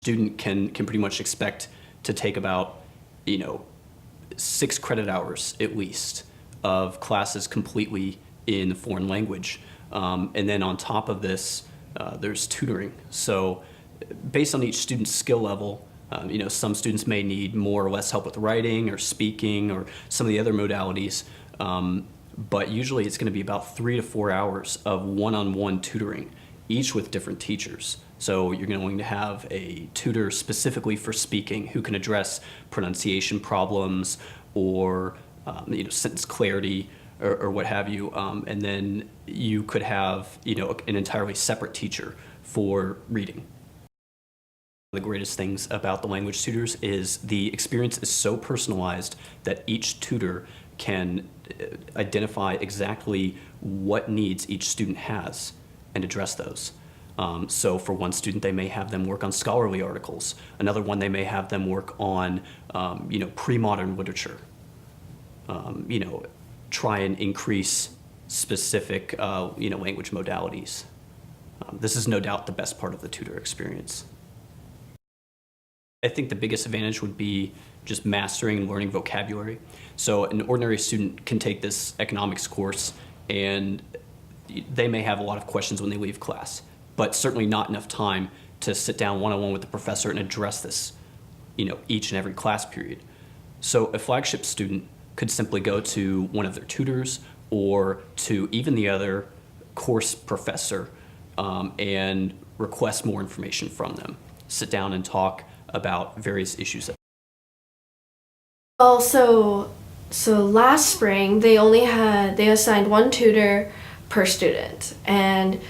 Student can pretty much expect to take about 6 credit hours at least of classes completely in foreign language, and then on top of this there's tutoring. So based on each student's skill level, some students may need more or less help with writing or speaking or some of the other modalities, but usually it's going to be about 3 to 4 hours of one-on-one tutoring, each with different teachers. So you're going to have a tutor specifically for speaking who can address pronunciation problems or sentence clarity or what have you, and then you could have an entirely separate teacher for reading. The greatest things about the language tutors is the experience is so personalized that each tutor can identify exactly what needs each student has and address those. So for one student, they may have them work on scholarly articles. Another one, they may have them work on, pre-modern literature. Try and increase specific, language modalities. This is no doubt the best part of the tutor experience. I think the biggest advantage would be just mastering and learning vocabulary. So an ordinary student can take this economics course and they may have a lot of questions when they leave class, but certainly not enough time to sit down one-on-one with the professor and address this, each and every class period. So a flagship student could simply go to one of their tutors or to even the other course professor and request more information from them. Sit down and talk about various issues. Well, so last spring they assigned one tutor per student, and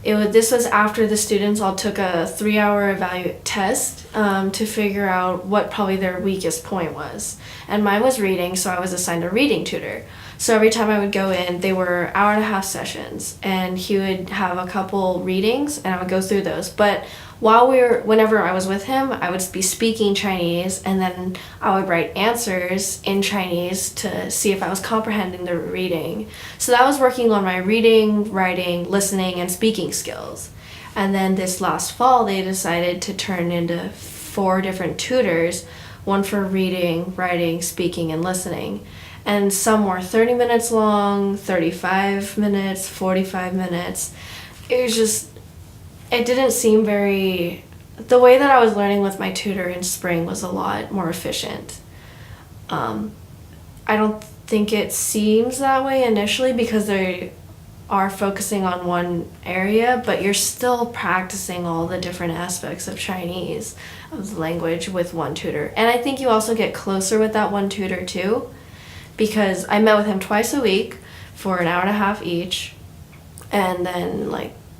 this was after the students all took a 3-hour test to figure out what probably their weakest point was. And mine was reading, so I was assigned a reading tutor. So every time I would go in, they were hour-and-a-half sessions, and he would have a couple readings, and I would go through those. But whenever I was with him, I would be speaking Chinese, and then I would write answers in Chinese to see if I was comprehending the reading. So that was working on my reading, writing, listening, and speaking skills. And then this last fall, they decided to turn into 4 different tutors, one for reading, writing, speaking, and listening. And some were 30 minutes long, 35 minutes, 45 minutes. It didn't seem the way that I was learning with my tutor in spring was a lot more efficient. I don't think it seems that way initially because they are focusing on one area, but you're still practicing all the different aspects of Chinese, of the language, with one tutor. And I think you also get closer with that one tutor too, because I met with him twice a week for an hour-and-a-half each, and then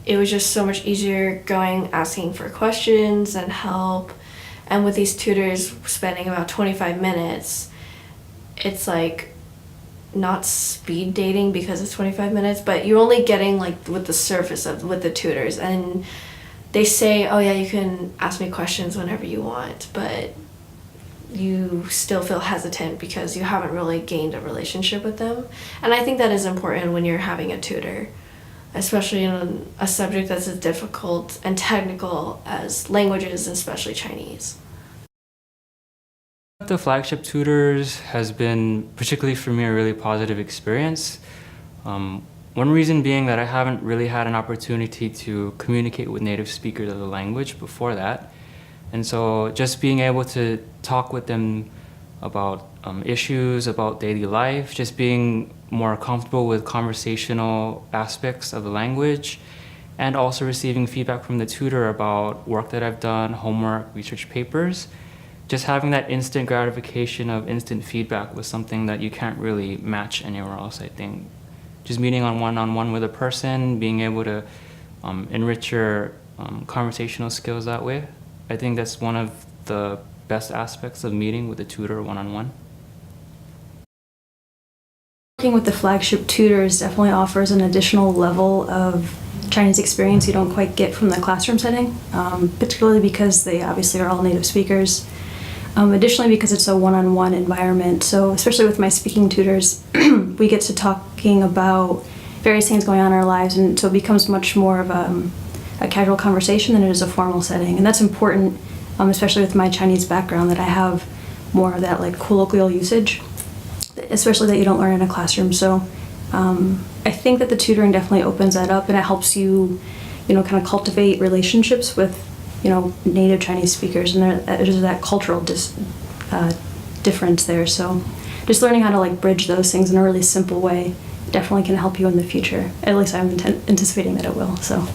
it was just so much easier asking for questions and help. And with these tutors spending about 25 minutes, it's not speed dating because it's 25 minutes, but you're only getting with the surface with the tutors. And they say, oh yeah, you can ask me questions whenever you want, but you still feel hesitant because you haven't really gained a relationship with them. And I think that is important when you're having a tutor, especially in a subject that's as difficult and technical as languages, especially Chinese. The Flagship Tutors has been, particularly for me, a really positive experience. One reason being that I haven't really had an opportunity to communicate with native speakers of the language before that. And so just being able to talk with them about issues, about daily life, just being more comfortable with conversational aspects of the language, and also receiving feedback from the tutor about work that I've done, homework, research papers. Just having that instant gratification of instant feedback was something that you can't really match anywhere else, I think. Just meeting on one-on-one with a person, being able to enrich your conversational skills that way, I think that's one of the best aspects of meeting with a tutor one-on-one. Working with the Flagship Tutors definitely offers an additional level of Chinese experience you don't quite get from the classroom setting, particularly because they obviously are all native speakers. Additionally, because it's a one-on-one environment, so especially with my speaking tutors, we get to talking about various things going on in our lives, and so it becomes much more of a casual conversation than it is a formal setting, and that's important especially with my Chinese background, that I have more of that like colloquial usage, especially that you don't learn in a classroom. So I think that the tutoring definitely opens that up, and it helps you, kind of cultivate relationships with, native Chinese speakers, and there's that cultural difference there. So just learning how to like bridge those things in a really simple way definitely can help you in the future. At least I'm anticipating that it will. So.